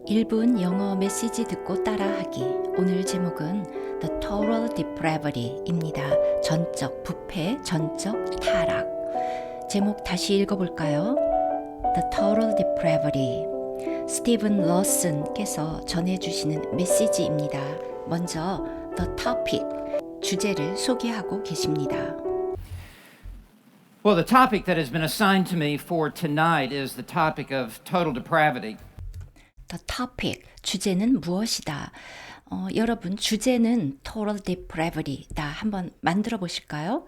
1분 영어 메시지 듣고 따라하기. 오늘 제목은 The Total Depravity입니다. 전적 부패, 전적 타락. 제목 다시 읽어볼까요? The Total Depravity. 스티븐 러슨께서 전해주시는 메시지입니다. 먼저 The Topic, 주제를 소개하고 계십니다. Well, the topic that has been assigned to me for tonight is the topic of total depravity. The topic, 주제는 무엇이다? 여러분, 주제는 total depravity다. 한번 만들어 보실까요?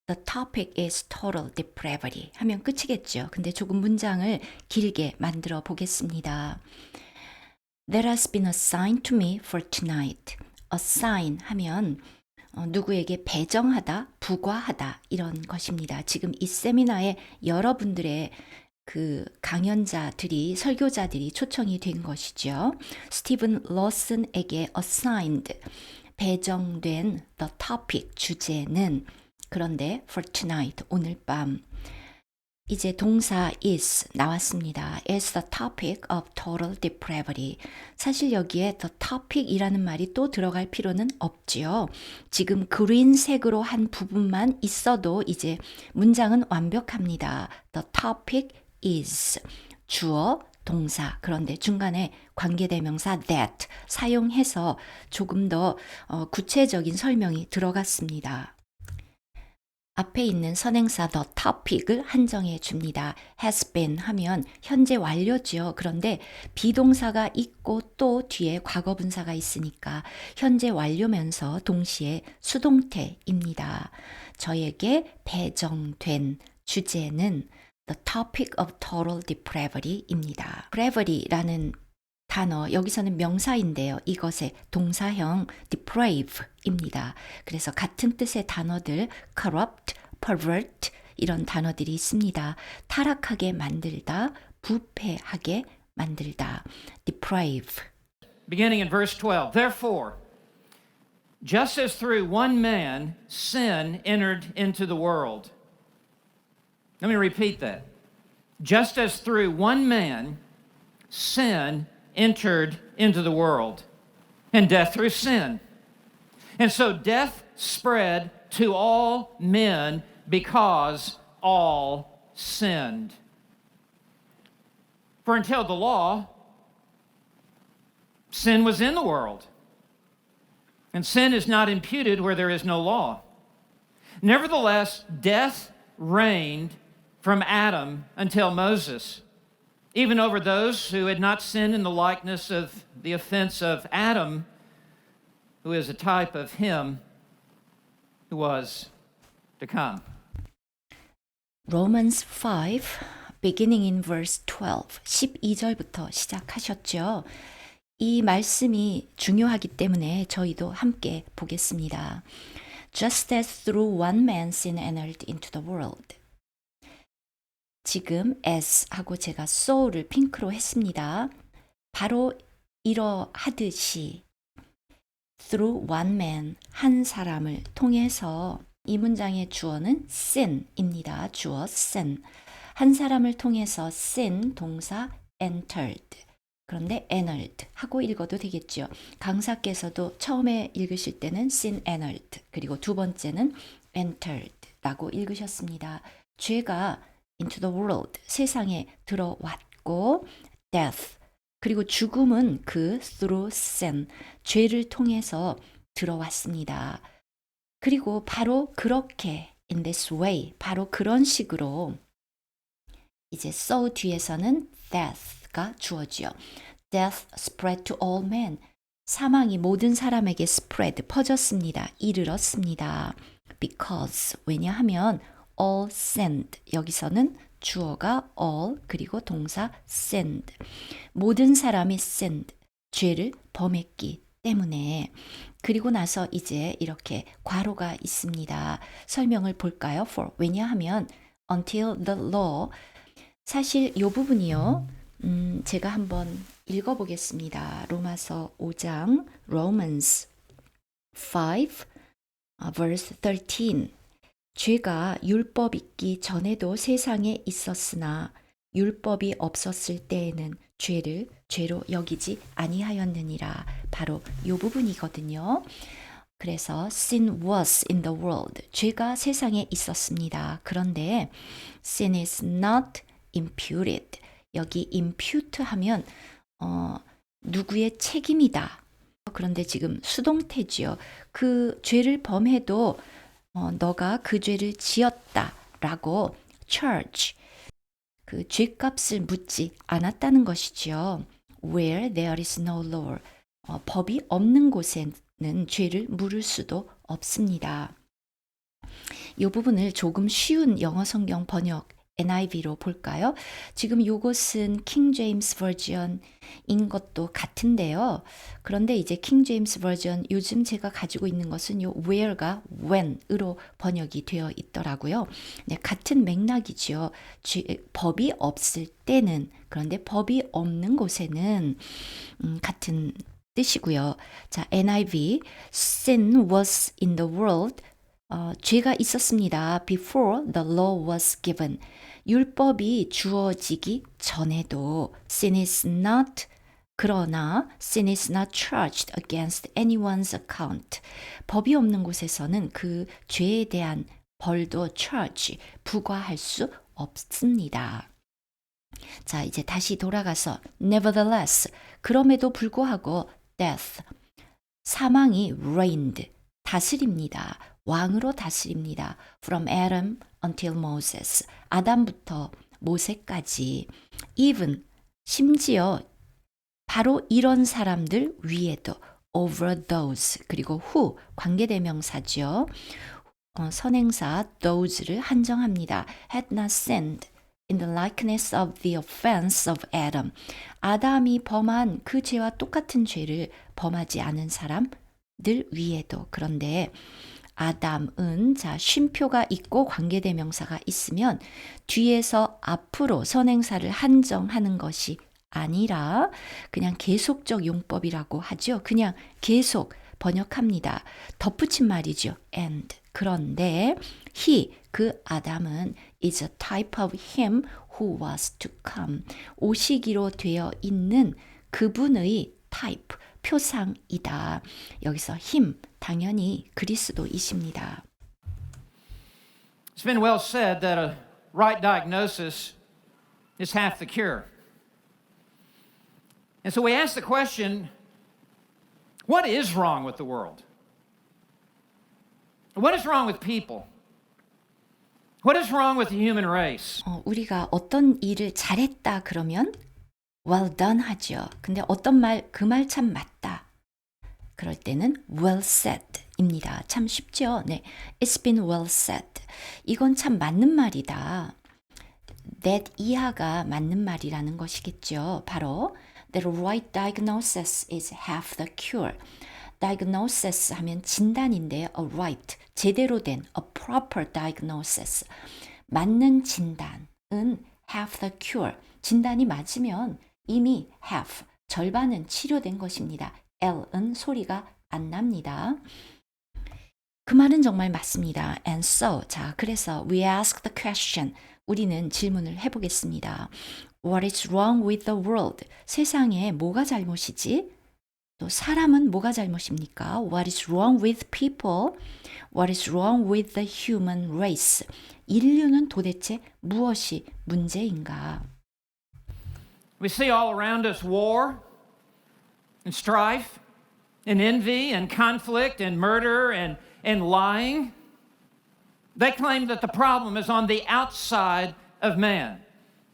The topic is total depravity 하면 끝이겠죠. 근데 조금 문장을 길게 만들어 보겠습니다. That has been assigned to me for tonight. assign 하면 누구에게 배정하다, 부과하다 이런 것입니다. 지금 이 세미나에 여러분들의 그 강연자들이, 설교자들이 초청이 된 것이죠. 스티븐 러슨에게 assigned, 배정된 the topic, 주제는, 그런데 for tonight, 오늘 밤, 이제 동사 is 나왔습니다. is the topic of total depravity. 사실 여기에 the topic이라는 말이 또 들어갈 필요는 없지요. 지금 그린색으로 한 부분만 있어도 이제 문장은 완벽합니다. The topic is 주어, 동사. 그런데 중간에 관계대명사 that 사용해서 조금 더 구체적인 설명이 들어갔습니다. 앞에 있는 선행사 the topic을 한정해 줍니다. has been 하면 현재 완료죠. 그런데 비동사가 있고 또 뒤에 과거분사가 있으니까 현재 완료면서 동시에 수동태입니다. 저에게 배정된 주제는 the topic of total depravity입니다. depravity라는 단어, 여기서는 명사인데요. 이것의 동사형 deprave입니다. 그래서 같은 뜻의 단어들 corrupt, pervert 이런 단어들이 있습니다. 타락하게 만들다, 부패하게 만들다. deprave. Beginning in verse 12. Therefore, just as through one man sin entered into the world. Let me repeat that. Just as through one man sin entered into the world, and death through sin. And so death spread to all men because all sinned. For until the law, sin was in the world, and sin is not imputed where there is no law. Nevertheless, death reigned from Adam until Moses, even over those who had not sinned in the likeness of the offense of Adam, who is a type of him who was to come. Romans 5, beginning in verse 12, 12절부터 시작하셨죠. 이 말씀이 중요하기 때문에 저희도 함께 보겠습니다. Just as through one man sin entered into the world. 지금 as 하고 제가 so를 핑크로 했습니다. 바로 이러하듯이 through one man, 한 사람을 통해서, 이 문장의 주어는 sin입니다. 주어 sin. 한 사람을 통해서 sin, 동사 entered. 그런데 entered 하고 읽어도 되겠죠. 강사께서도 처음에 읽으실 때는 sin entered, 그리고 두 번째는 entered 라고 읽으셨습니다. 죄가 into the world, 세상에 들어왔고, death, 그리고 죽음은 그 through sin, 죄를 통해서 들어왔습니다. 그리고 바로 그렇게, in this way, 바로 그런 식으로, 이제 so 뒤에서는 death가 주어지요. death spread to all men, 사망이 모든 사람에게 spread, 퍼졌습니다. 이르렀습니다. because, 왜냐하면 all sinned, 여기서는 주어가 all, 그리고 동사 sinned, 모든 사람이 sinned, 죄를 범했기 때문에. 그리고 나서 이제 이렇게 괄호가 있습니다. 설명을 볼까요? for, 왜냐하면 until the law, 사실 이 부분이요, 제가 한번 읽어보겠습니다. 로마서 5장, Romans 5, verse 13. 죄가 율법 있기 전에도 세상에 있었으나 율법이 없었을 때에는 죄를 죄로 여기지 아니하였느니라. 바로 이 부분이거든요. 그래서 sin was in the world. 죄가 세상에 있었습니다. 그런데 sin is not imputed. 여기 impute 하면 누구의 책임이다. 그런데 지금 수동태지요. 그 죄를 범해도 너가 그 죄를 지었다라고 charge, 그 죄값을 묻지 않았다는 것이지요. Where there is no law, 법이 없는 곳에는 죄를 물을 수도 없습니다. 이 부분을 조금 쉬운 영어 성경 번역 NIV로 볼까요? 지금 이것은 킹 제임스 버전인 것도 같은데요. 그런데 이제 킹 제임스 버전 요즘 제가 가지고 있는 것은 요 where가 when으로 번역이 되어 있더라고요. 네, 같은 맥락이지요. 법이 없을 때는, 그런데 법이 없는 곳에는 같은 뜻이고요. 자, NIV sin was in the world. 죄가 있었습니다. Before the law was given. 율법이 주어지기 전에도 sin is not, 그러나 sin is not charged against anyone's account. 법이 없는 곳에서는 그 죄에 대한 벌도 charge, 부과할 수 없습니다. 자, 이제 다시 돌아가서 nevertheless, 그럼에도 불구하고 death, 사망이 reigned, 다스립니다. 왕으로 다스립니다. From Adam until Moses. 아담부터 모세까지. Even, 심지어 바로 이런 사람들 위에도 over those. 그리고 who, 관계대명사죠. 선행사 those를 한정합니다. had not sinned in the likeness of the offense of Adam. 아담이 범한 그 죄와 똑같은 죄를 범하지 않은 사람들 위에도. 그런데 아담은 자 쉼표가 있고 관계대명사가 있으면 뒤에서 앞으로 선행사를 한정하는 것이 아니라 그냥 계속적 용법이라고 하죠. 그냥 계속 번역합니다. 덧붙인 말이죠. and. 그런데 he, 그 아담은 is a type of him who was to come. 오시기로 되어 있는 그분의 type, 표상이다. 여기서 him, 당연히 그리스도이십니다. It's been well said that a right diagnosis is half the cure. And so we ask the question, what is wrong with the world? What is wrong with people? What is wrong with the human race? 우리가 어떤 일을 잘했다 그러면 well done 하죠. 근데 어떤 말, 그 말 참 맞다. 그럴 때는 well said 입니다. 참 쉽죠? 네. It's been well said. 이건 참 맞는 말이다. that 이하가 맞는 말이라는 것이겠죠. 바로 the right diagnosis is half the cure. diagnosis 하면 진단인데요. a right, 제대로 된 a proper diagnosis. 맞는 진단은 half the cure. 진단이 맞으면 이미 half, 절반은 치료된 것입니다. L은 소리가 안 납니다. 그 말은 정말 맞습니다. And so, 자, 그래서 we ask the question. 우리는 질문을 해보겠습니다. What is wrong with the world? 세상에 뭐가 잘못이지? 또 사람은 뭐가 잘못입니까? What is wrong with people? What is wrong with the human race? 인류는 도대체 무엇이 문제인가? We see all around us war and strife and envy and conflict and murder and lying. They claim that the problem is on the outside of man,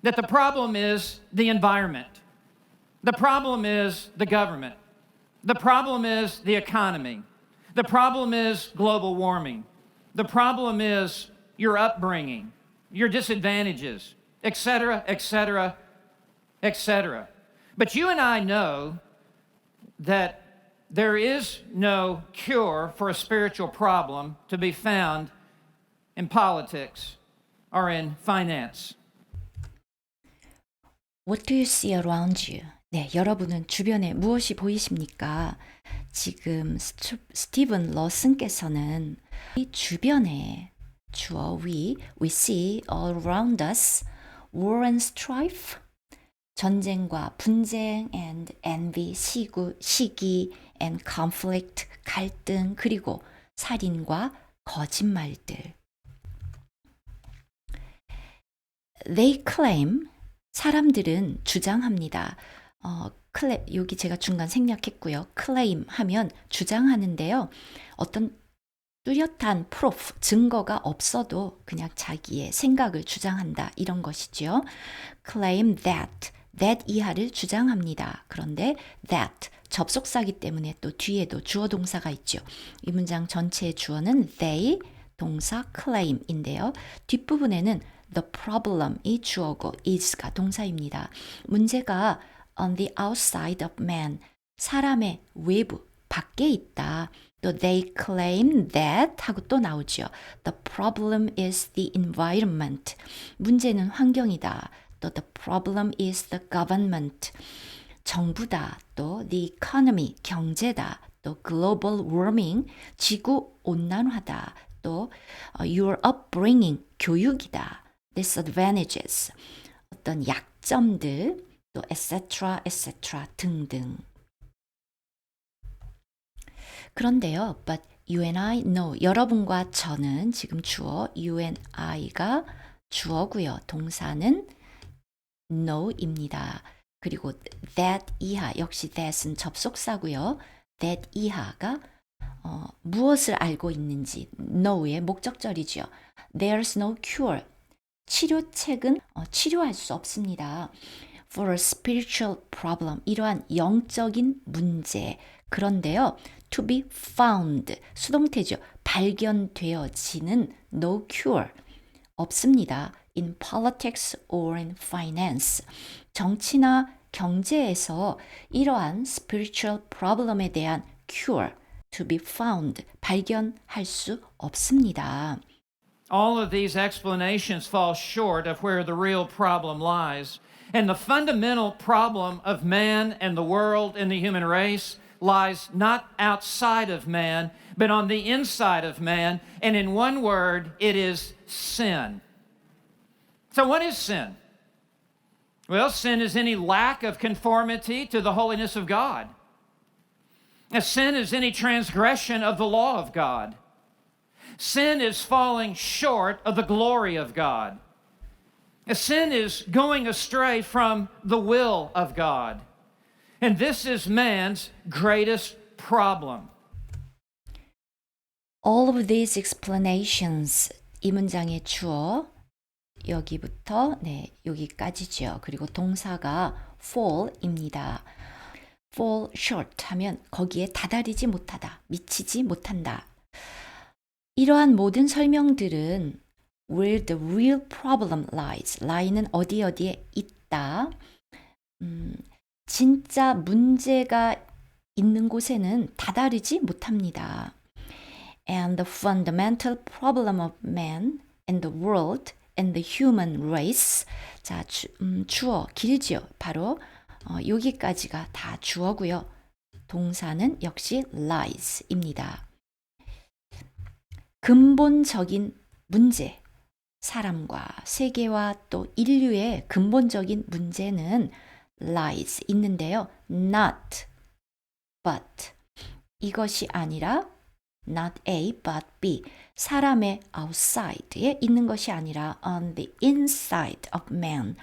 that the problem is the environment, the problem is the government, the problem is the economy, the problem is global warming, the problem is your upbringing, your disadvantages, etc., etc., etc. But you and I know that there is no cure for a spiritual problem to be found in politics or in finance. What do you see around you? 네, 여러분은 주변에 무엇이 보이십니까? 지금 스티븐 러슨께서는 이 주변에 주어 we see all around us war and strife, 전쟁과 분쟁, and envy, 시기, and conflict, 갈등, 그리고 살인과 거짓말들. They claim, 사람들은 주장합니다. 여기 제가 중간 생략했고요. claim 하면 주장하는데요. 어떤 뚜렷한 proof, 증거가 없어도 그냥 자기의 생각을 주장한다. 이런 것이죠. claim that 이하를 주장합니다. 그런데 that, 접속사기 때문에 또 뒤에도 주어 동사가 있죠. 이 문장 전체의 주어는 they, 동사 claim인데요. 뒷부분에는 the problem이 주어고 is가 동사입니다. 문제가 on the outside of man, 사람의 외부, 밖에 있다. 또 they claim that 하고 또 나오죠. The problem is the environment. 문제는 환경이다. 또 the problem is the government. 정부다. 또 the economy, 경제다. 또 global warming, 지구 온난화다. 또 your upbringing, 교육이다. disadvantages, 어떤 약점들, 또 etc. 등등. 그런데요, but you and I know, 여러분과 저는 지금 주어 you and I가 주어고요. 동사는 know입니다. 그리고 that 이하, 역시 that은 접속사고요. that 이하가 무엇을 알고 있는지 know의 목적절이죠. There's no cure. 치료책은 치료할 수 없습니다. For a spiritual problem, 이러한 영적인 문제. 그런데요, to be found, 수동태죠. 발견되어지는 no cure, 없습니다. In politics or in finance, 정치나 경제에서 이러한 spiritual problem에 대한 cure, to be found, 발견할 수 없습니다. All of these explanations fall short of where the real problem lies. And the fundamental problem of man and the world and the human race lies not outside of man, but on the inside of man. And in one word, it is sin. So what is sin? Well, sin is any lack of conformity to the holiness of God. Sin is any transgression of the law of God. Sin is falling short of the glory of God. Sin is going astray from the will of God. And this is man's greatest problem. All of these explanations, 이 문장의 주어, 여기부터 여기까지죠. 그리고 동사가 fall입니다. fall short 하면 거기에 다다르지 못하다, 미치지 못한다. 이러한 모든 설명들은 where the real problem lies. lie는 어디에 있다. 진짜 문제가 있는 곳에는 다다르지 못합니다. And the fundamental problem of man and the world and the human race. 자, 주어 길죠. 바로 여기까지가 다 주어고요. 동사는 역시 lies입니다. 근본적인 문제, 사람과 세계와 또 인류의 근본적인 문제는 lies 있는데요. not, but 이것이 아니라 not A, but B. 사람의 outside에 있는 것이 아니라 on the inside of man.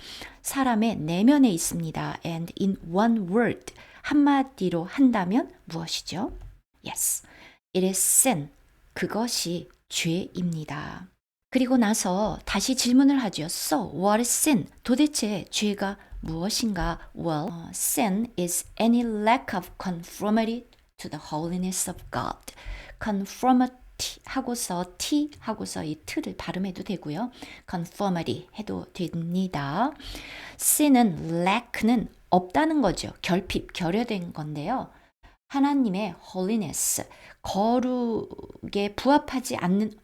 사람의 내면에 있습니다. And in one word. 한마디로 한다면 무엇이죠? Yes, it is sin. 그것이 죄입니다. 그리고 나서 다시 질문을 하죠. So, what is sin? 도대체 죄가 무엇인가? Well, sin is any lack of conformity to the holiness of God. conformity 하고서 t 하고서 이 t를 발음해도 되고요. conformity 해도 됩니다. sin은 lack는 없다는 거죠. 결핍, 결여된 건데요. 하나님의 holiness, 거룩에 부합하지 않는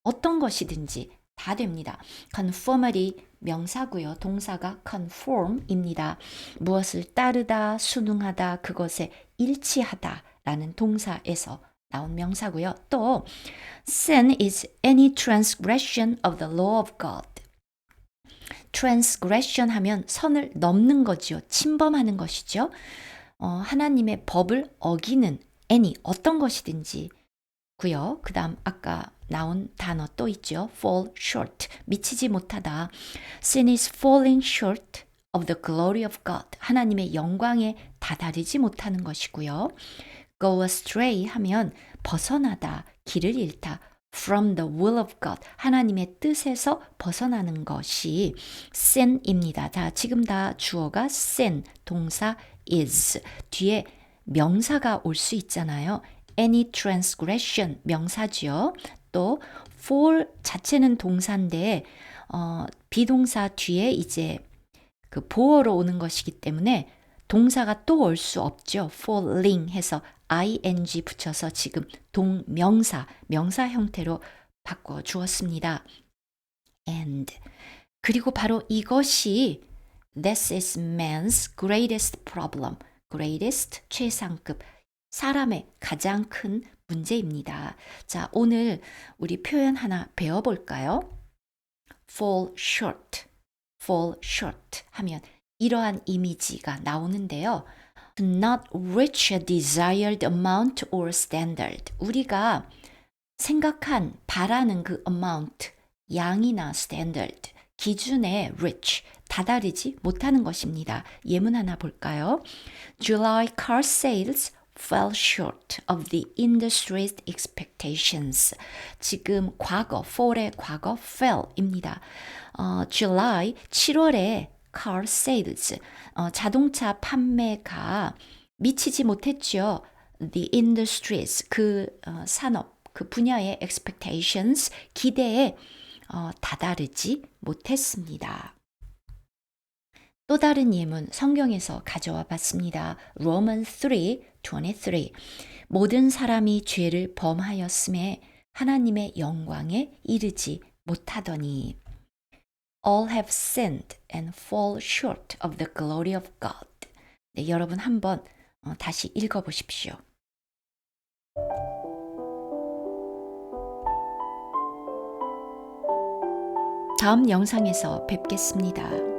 어떤 것이든지 다 됩니다. conformity 명사고요. 동사가 conform입니다. 무엇을 따르다, 순응하다, 그것에 일치하다 라는 동사에서 나온 명사고요. 또 sin is any transgression of the law of God. transgression 하면 선을 넘는 거지요. 침범하는 것이죠. 하나님의 법을 어기는 any 어떤 것이든지 고요. 그다음 아까 나온 단어 또 있죠. fall short 미치지 못하다. Sin is falling short of the glory of God. 하나님의 영광에 다다르지 못하는 것이고요. Go astray 하면 벗어나다, 길을 잃다. From the will of God. 하나님의 뜻에서 벗어나는 것이 sin입니다. 자, 지금 다 주어가 sin, 동사 is. 뒤에 명사가 올 수 있잖아요. Any transgression 명사지요. 또 fall 자체는 동사인데 비동사 뒤에 이제 그 보어로 오는 것이기 때문에 동사가 또 올 수 없죠. falling 해서 ing 붙여서 지금 동명사, 명사 형태로 바꿔 주었습니다. And 그리고 바로 이것이 This is man's greatest problem. greatest 최상급 사람의 가장 큰 문제입니다. 자, 오늘 우리 표현 하나 배워볼까요? fall short, fall short 하면 이러한 이미지가 나오는데요. To not reach a desired amount or standard. 우리가 생각한, 바라는 그 amount, 양이나 standard, 기준에 reach, 다다르지 못하는 것입니다. 예문 하나 볼까요? July car sales fell short of the industry's expectations. 지금 과거, fall의 과거 fell입니다. July, 7월에 car sales, 자동차 판매가 미치지 못했죠. The industries, 그 산업, 그 분야의 expectations, 기대에 다다르지 못했습니다. 또 다른 예문 성경에서 가져와 봤습니다. Romans 3:23 모든 사람이 죄를 범하였음에 하나님의 영광에 이르지 못하더니 All have sinned and fall short of the glory of God. 네, 여러분 한번 다시 읽어보십시오. 다음 영상에서 뵙겠습니다.